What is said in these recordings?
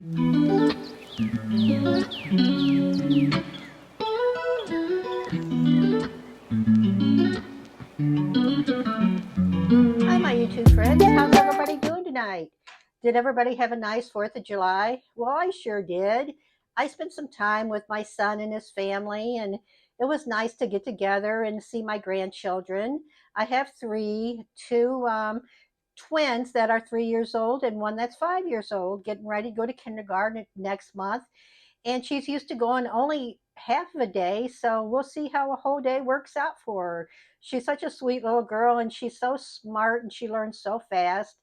Hi, my YouTube friends. How's everybody doing tonight? Did everybody have a nice 4th of July? Well, I sure did. I spent some time with my son and his family, and it was nice to get together and see my grandchildren. I have three, two twins that are 3 years old, and one that's 5 years old, getting ready to go to kindergarten next month. And she's used to going only half of a day, so we'll see how a whole day works out for her. She's such a sweet little girl, and she's so smart, and she learns so fast.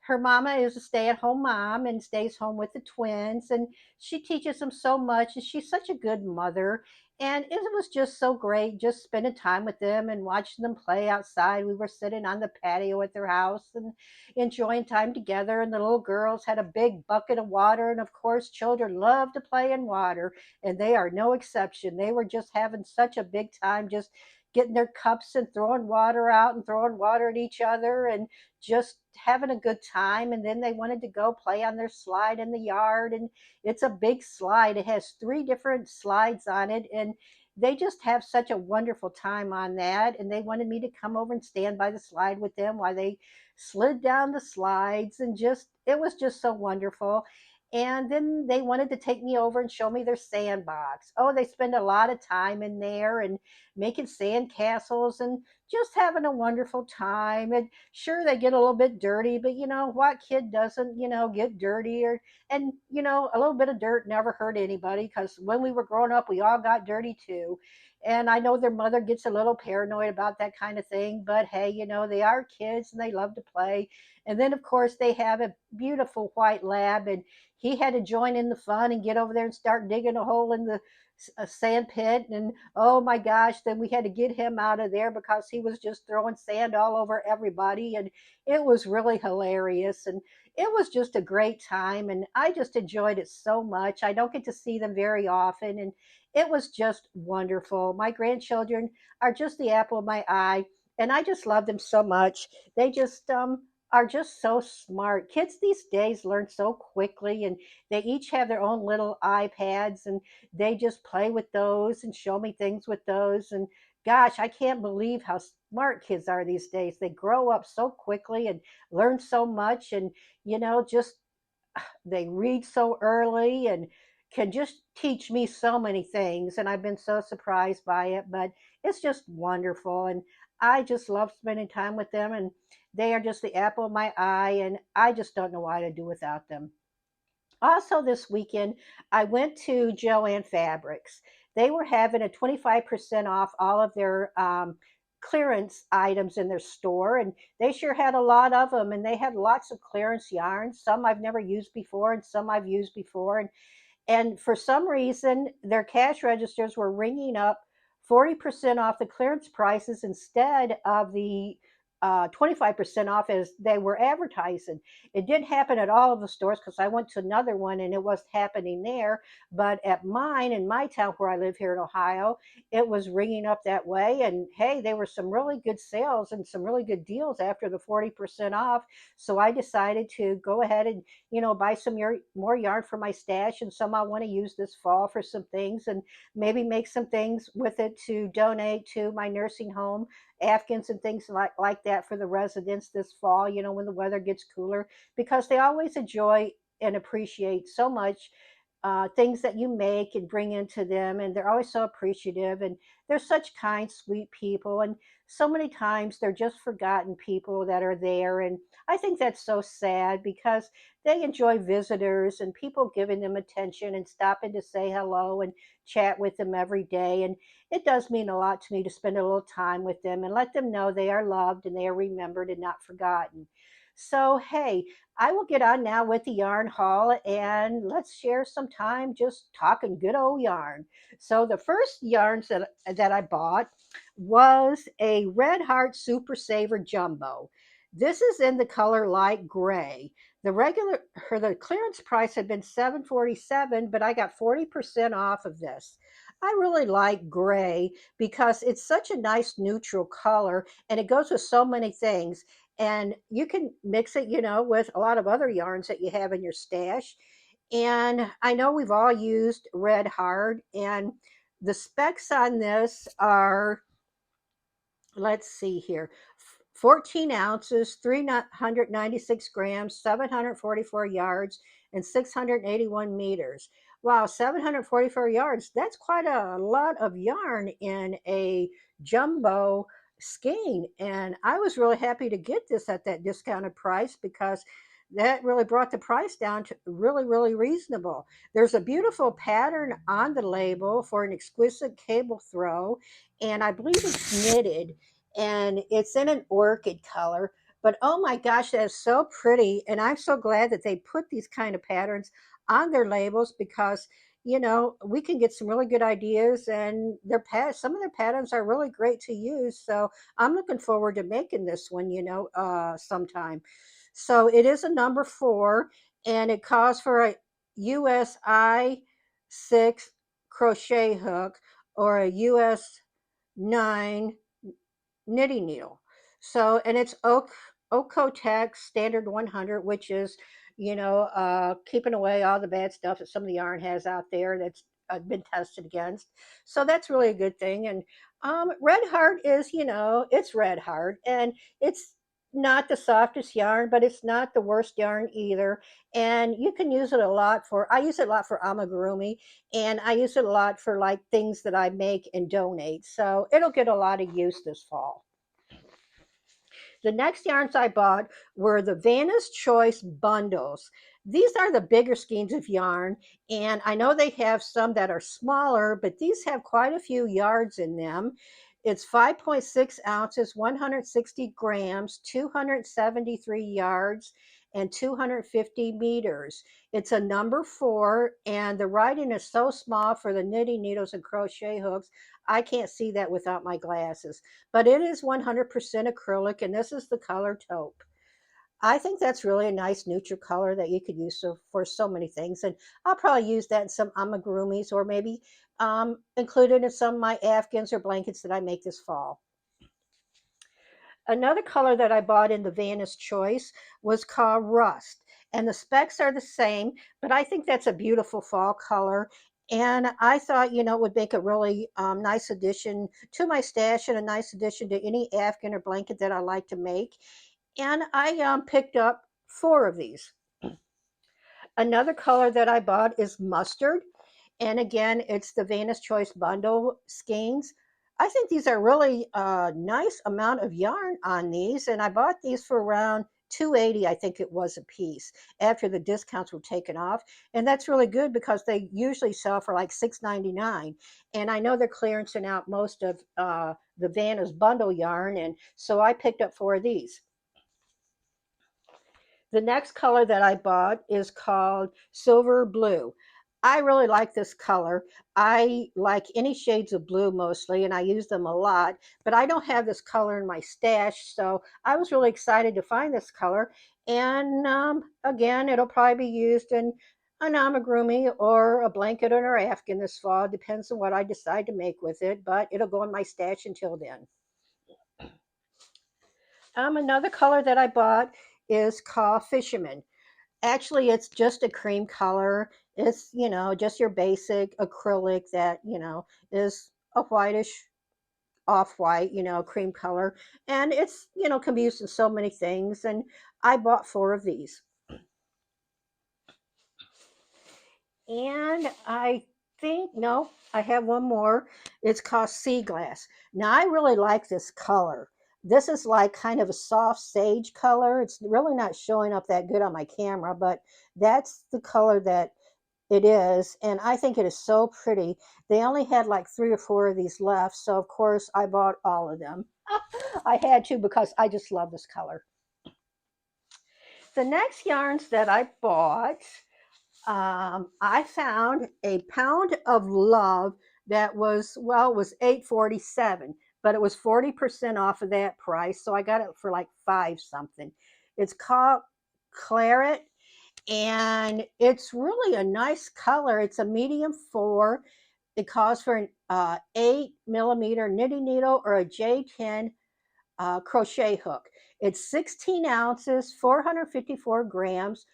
Her mama is a stay-at-home mom and stays home with the twins, and she teaches them so much, and she's such a good mother. And it was just so great just spending time with them and watching them play outside. We were sitting on the patio at their house and enjoying time together, and the little girls had a big bucket of water, and of course children love to play in water, and they are no exception. They were just having such a big time, just getting their cups and throwing water out and throwing water at each other and just having a good time. And then they wanted to go play on their slide in the yard, and it's a big slide. It has three different slides on it, and they just have such a wonderful time on that. And they wanted me to come over and stand by the slide with them while they slid down the slides, and just it was just so wonderful. And then they wanted to take me over and show me their sandbox. Oh, they spend a lot of time in there and making sand castles and just having a wonderful time. And sure, they get a little bit dirty, but you know what kid doesn't, get dirty? Or and a little bit of dirt never hurt anybody, because when we were growing up we all got dirty too. And I know their mother gets a little paranoid about that kind of thing, but hey, they are kids and they love to play. And then of course they have a beautiful white lab, and he had to join in the fun and get over there and start digging a hole in the a sand pit. And oh my gosh, then we had to get him out of there because he was just throwing sand all over everybody. And it was really hilarious, and it was just a great time, and I just enjoyed it so much. I don't get to see them very often, and it was just wonderful. My grandchildren are just the apple of my eye, and I just love them so much. They just are just so smart. Kids these days learn so quickly, and they each have their own little iPads, and they just play with those and show me things with those. And gosh, I can't believe how smart kids are these days. They grow up so quickly and learn so much, and just they read so early and can just teach me so many things. And I've been so surprised by it, but it's just wonderful. And I just love spending time with them, and they are just the apple of my eye, and I just don't know what to do without them. Also, this weekend, I went to Joann Fabrics. They were having a 25% off all of their clearance items in their store, and they sure had a lot of them. And they had lots of clearance yarns, some I've never used before, and some I've used before. And for some reason, their cash registers were ringing up 40% off the clearance prices instead of the 25% off as they were advertising. It didn't happen at all of the stores, because I went to another one and it was happening there. But at mine, in my town where I live here in Ohio, it was ringing up that way. And hey, there were some really good sales and some really good deals after the 40% off. So I decided to go ahead and buy some more yarn for my stash, and some I want to use this fall for some things, and maybe make some things with it to donate to my nursing home, Afghans and things like that for the residents this fall, when the weather gets cooler, because they always enjoy and appreciate so much things that you make and bring into them. And they're always so appreciative, and they're such kind, sweet people. And so many times they're just forgotten people that are there. And I think that's so sad, because they enjoy visitors and people giving them attention and stopping to say hello and chat with them every day. And it does mean a lot to me to spend a little time with them and let them know they are loved and they are remembered and not forgotten. So, hey, I will get on now with the yarn haul, and let's share some time just talking good old yarn. So the first yarns that I bought was a Red Heart Super Saver Jumbo. This is in the color light gray. The clearance price had been $7.47, but I got 40% off of this. I really like gray because it's such a nice neutral color, and it goes with so many things. And you can mix it, with a lot of other yarns that you have in your stash. And I know we've all used Red Hard, and the specs on this are, let's see here, 14 ounces, 396 grams, 744 yards, and 681 meters. Wow, 744 yards. That's quite a lot of yarn in a jumbo skein. And I was really happy to get this at that discounted price because that really brought the price down to really, really reasonable. There's a beautiful pattern on the label for an exquisite cable throw, and I believe it's knitted and it's in an orchid color. But oh my gosh, that is so pretty. And I'm so glad that they put these kind of patterns on their labels because we can get some really good ideas, and some of their patterns are really great to use. So I'm looking forward to making this one, sometime. So it is a number 4, and it calls for a USI 6 crochet hook or a US 9 knitting needle. So, and it's Okotex Standard 100, which is, keeping away all the bad stuff that some of the yarn has out there that's been tested against. So that's really a good thing. And Red Heart is, it's Red Heart, and it's not the softest yarn, but it's not the worst yarn either. And you can use it a lot for, I use it a lot for amigurumi, and I use it a lot for like things that I make and donate. So it'll get a lot of use this fall. The next yarns I bought were the Vanna's Choice bundles. These are the bigger skeins of yarn, and I know they have some that are smaller, but these have quite a few yards in them. It's 5.6 ounces, 160 grams, 273 yards, and 250 meters. It's a number 4, and the writing is so small for the knitting needles and crochet hooks. I can't see that without my glasses, but it is 100% acrylic, and this is the color taupe. I think that's really a nice neutral color that you could use for so many things, and I'll probably use that in some amigurumis, or maybe include it in some of my afghans or blankets that I make this fall. Another color that I bought in the Vanna's Choice was called Rust, and the specs are the same, but I think that's a beautiful fall color. And I thought, it would make a really nice addition to my stash and a nice addition to any afghan or blanket that I like to make. And I picked up 4 of these. Another color that I bought is Mustard, and again, it's the Vanna's Choice bundle skeins. I think these are really a nice amount of yarn on these, and I bought these for around 280, I think it was, a piece after the discounts were taken off. And that's really good because they usually sell for like $6.99, and I know they're clearancing out most of the Vanna's bundle yarn, and so I picked up 4 of these. The next color that I bought is called Silver Blue. I really like this color. I like any shades of blue mostly, and I use them a lot, but I don't have this color in my stash, so I was really excited to find this color. And again, it'll probably be used in an amigurumi or a blanket or an afghan this fall. It depends on what I decide to make with it, but it'll go in my stash until then. Another color that I bought is called Fisherman. Actually, it's just a cream color. It's, just your basic acrylic that, is a whitish off-white, cream color. And it's, can be used in so many things. And I bought 4 of these. And I think, no, I have one more. It's called Sea Glass. Now, I really like this color. This is like kind of a soft sage color. It's really not showing up that good on my camera, but that's the color that it is. And I think it is so pretty. They only had like 3 or 4 of these left. So, of course, I bought all of them. I had to because I just love this color. The next yarns that I bought, I found a Pound of Love that was, well, it was $8.47, but it was 40% off of that price. So I got it for like 5 something. It's called Claret, and it's really a nice color. It's a medium 4. It calls for an 8mm knitting needle or a J10 crochet hook. It's 16 ounces, 454 grams,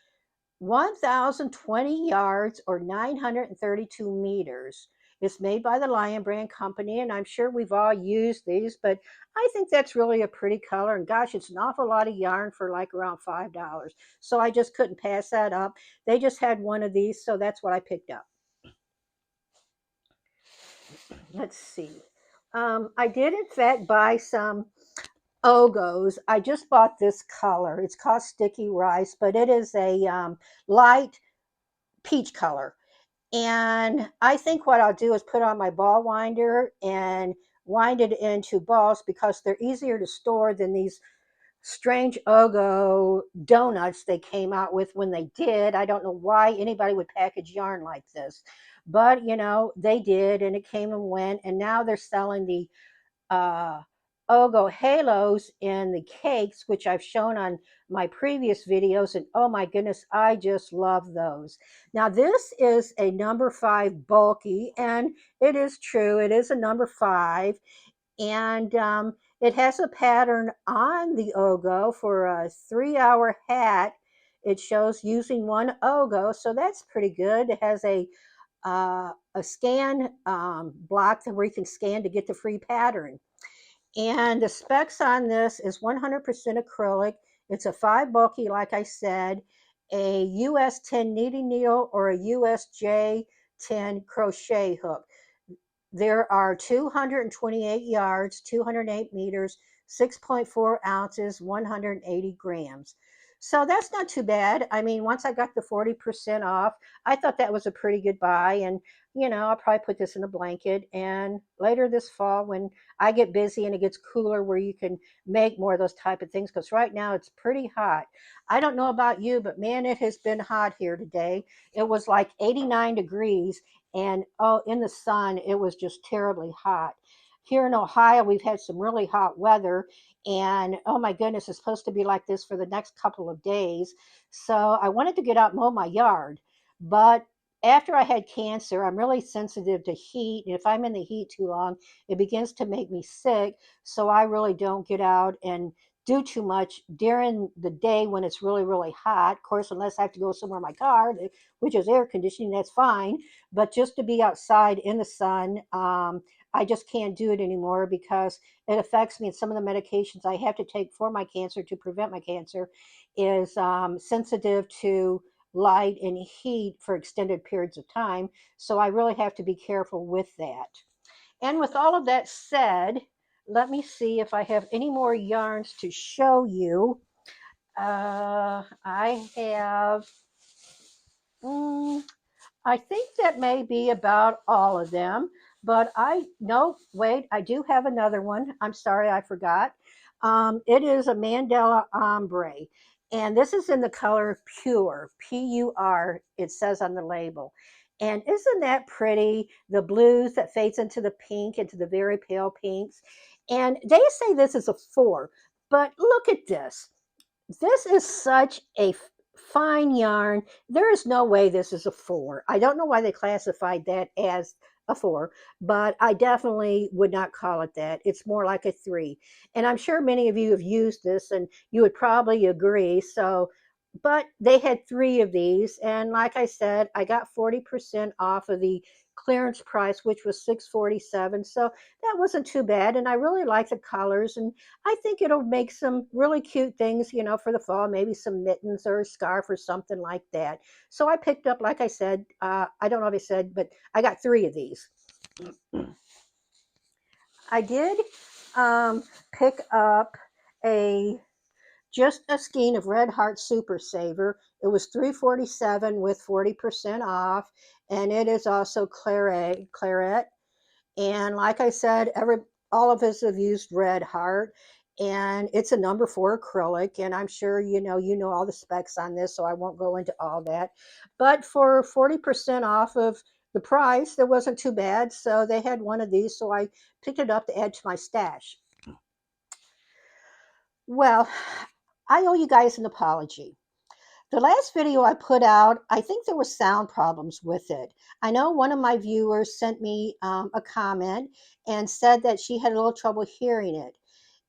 1,020 yards or 932 meters. It's made by the Lion Brand Company, and I'm sure we've all used these, but I think that's really a pretty color. And gosh, it's an awful lot of yarn for like around $5. So I just couldn't pass that up. They just had one of these, so that's what I picked up. Let's see. I did, in fact, buy some Ogos. I just bought this color. It's called Sticky Rice, but it is a light peach color. And I think what I'll do is put on my ball winder and wind it into balls because they're easier to store than these strange Ogo donuts they came out with when they did. I don't know why anybody would package yarn like this, but they did, and it came and went. And now they're selling the uh, Ogo halos in the cakes, which I've shown on my previous videos. And oh my goodness, I just love those. Now, this is a number 5 bulky, and it is true, it is a number 5. And it has a pattern on the Ogo for a 3-hour hat. It shows using one Ogo, so that's pretty good. It has a scan block where you can scan to get the free pattern. And the specs on this is 100% acrylic. It's a 5 bulky, like I said, a US 10 knitting needle or a US J 10 crochet hook. There are 228 yards, 208 meters, 6.4 ounces, 180 grams. So that's not too bad. I mean, once I got the 40% off, I thought that was a pretty good buy. And, I'll probably put this in a blanket. And later this fall, when I get busy and it gets cooler, where you can make more of those type of things, because right now it's pretty hot. I don't know about you, but man, it has been hot here today. It was like 89 degrees, and oh, in the sun it was just terribly hot. Here in Ohio we've had some really hot weather, and oh my goodness, it's supposed to be like this for the next couple of days. So I wanted to get out and mow my yard, but after I had cancer, I'm really sensitive to heat, and if I'm in the heat too long, it begins to make me sick. So I really don't get out and do too much during the day when it's really, really hot. Of course, unless I have to go somewhere in my car, which is air conditioning, that's fine. But just to be outside in the sun, I just can't do it anymore because it affects me. And some of the medications I have to take for my cancer to prevent my cancer is sensitive to light and heat for extended periods of time. So I really have to be careful with that. And with all of that said, let me see if I have any more yarns to show you. I have, mm, I think that may be about all of them, but no, wait, I do have another one. I'm sorry, I forgot. It is a Mandala Ombre, and this is in the color Pure, Pur, it says on the label. And isn't that pretty? The blues that fades into the pink, into the very pale pinks. And they say this is a 4, but look at this. This is such a fine yarn. There is no way this is a 4. I don't know why they classified that as a 4, but I definitely would not call it that. It's more like a 3. And I'm sure many of you have used this and you would probably agree. So, but they had 3 of these, and like I said, I got 40% off of the clearance price, which was $6.47. So that wasn't too bad, and I really like the colors, and I think it'll make some really cute things, for the fall, maybe some mittens or a scarf or something like that. So I picked up, like I said, I don't know if I said, but I got 3 of these. I did pick up a just a skein of Red Heart Super Saver. It was $3.47 with 40% off, and it is also claret. And like I said, all of us have used Red Heart, and it's a number 4 acrylic. And I'm sure you know all the specs on this, so I won't go into all that. But for 40% off of the price, it wasn't too bad. So they had one of these, so I picked it up to add to my stash. Well, I owe you guys an apology. The last video I put out, I think there were sound problems with it. I know one of my viewers sent me a comment and said that she had a little trouble hearing it.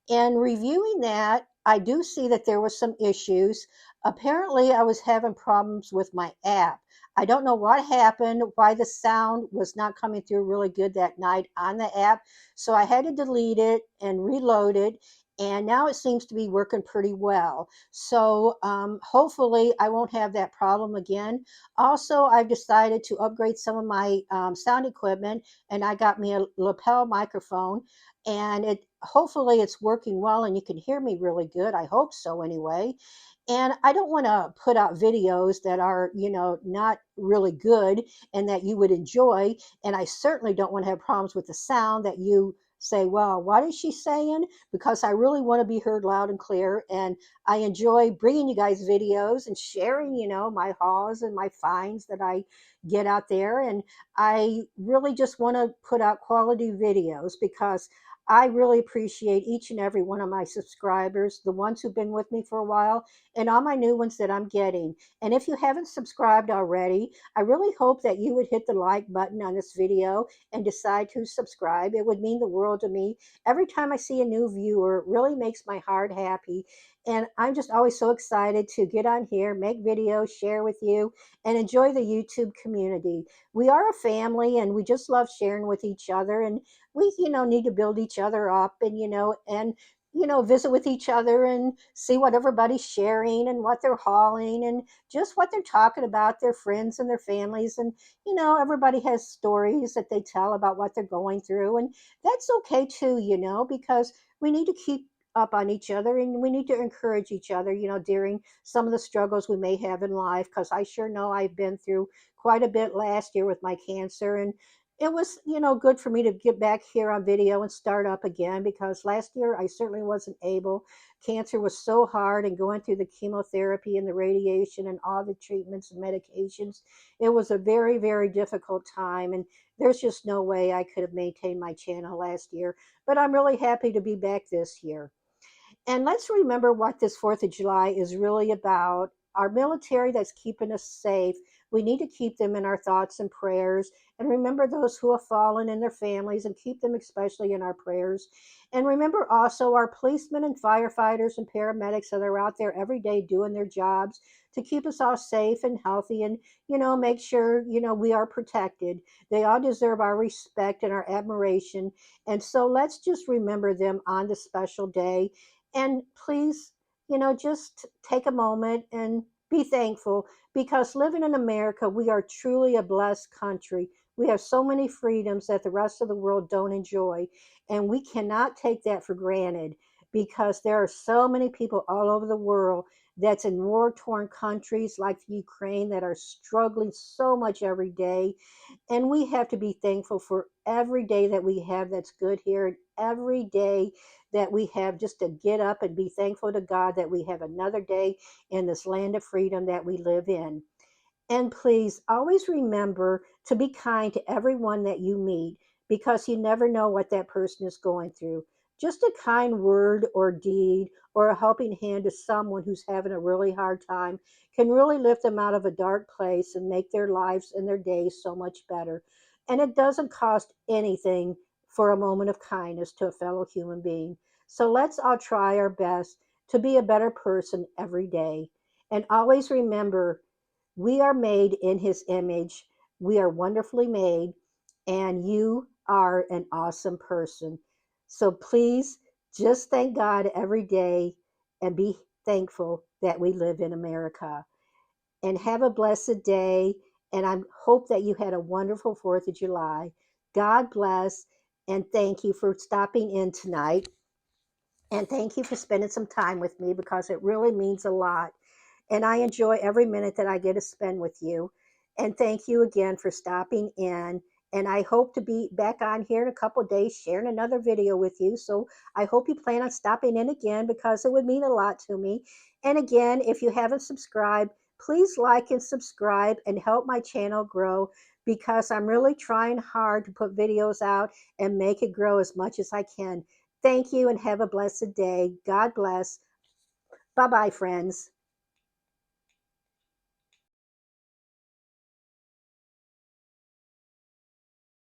In reviewing that, I do see that there was some issues. Apparently, I was having problems with my app. I don't know what happened, why the sound was not coming through really good that night on the app. So I had to delete it and reload it. And now it seems to be working pretty well. So hopefully, I won't have that problem again. Also, I've decided to upgrade some of my sound equipment, and I got me a lapel microphone, and it hopefully it's working well and you can hear me really good. I hope so anyway. And I don't want to put out videos that are, not really good and that you would enjoy. And I certainly don't want to have problems with the sound that you say, well, what is she saying? Because I really want to be heard loud and clear. And I enjoy bringing you guys videos and sharing, my hauls and my finds that I get out there. And I really just want to put out quality videos because I really appreciate each and every one of my subscribers, the ones who've been with me for a while, and all my new ones that I'm getting. And if you haven't subscribed already, I really hope that you would hit the like button on this video and decide to subscribe. It would mean the world to me. Every time I see a new viewer, it really makes my heart happy. And I'm just always so excited to get on here, make videos, share with you, and enjoy the YouTube community. We are a family and we just love sharing with each other. And we need to build each other up, and visit with each other and see what everybody's sharing and what they're hauling and just what they're talking about, their friends and their families. And everybody has stories that they tell about what they're going through, and that's okay too, because we need to keep up on each other, and we need to encourage each other, during some of the struggles we may have in life, because I sure know I've been through quite a bit last year with my cancer. And it was good for me to get back here on video and start up again, because last year I certainly wasn't able. Cancer was so hard, and going through the chemotherapy and the radiation and all the treatments and medications, it was a very, very difficult time, and there's just no way I could have maintained my channel last year. But I'm really happy to be back this year. And let's remember what this 4th of July is really about. Our military that's keeping us safe, we need to keep them in our thoughts and prayers, and remember those who have fallen and their families, and keep them especially in our prayers. And remember also our policemen and firefighters and paramedics that are out there every day doing their jobs to keep us all safe and healthy, and make sure we are protected. They all deserve our respect and our admiration. And so let's just remember them on this special day. And please, just take a moment and be thankful, because living in America, we are truly a blessed country. We have so many freedoms that the rest of the world don't enjoy. And we cannot take that for granted, because there are so many people all over the world that's in war torn countries like Ukraine that are struggling so much every day. And we have to be thankful for every day that we have that's good here, and every day that we have just to get up and be thankful to God that we have another day in this land of freedom that we live in. And please always remember to be kind to everyone that you meet, because you never know what that person is going through. Just a kind word or deed or a helping hand to someone who's having a really hard time can really lift them out of a dark place and make their lives and their days so much better. And it doesn't cost anything for a moment of kindness to a fellow human being. So let's all try our best to be a better person every day. And always remember, we are made in his image. We are wonderfully made, and you are an awesome person. So please just thank God every day and be thankful that we live in America. And have a blessed day. And I hope that you had a wonderful 4th of July. God bless. And thank you for stopping in tonight. And thank you for spending some time with me, because it really means a lot. And I enjoy every minute that I get to spend with you. And thank you again for stopping in. And I hope to be back on here in a couple of days sharing another video with you. So I hope you plan on stopping in again, because it would mean a lot to me. And again, if you haven't subscribed, please like and subscribe and help my channel grow, because I'm really trying hard to put videos out and make it grow as much as I can. Thank you and have a blessed day. God bless. Bye bye, friends.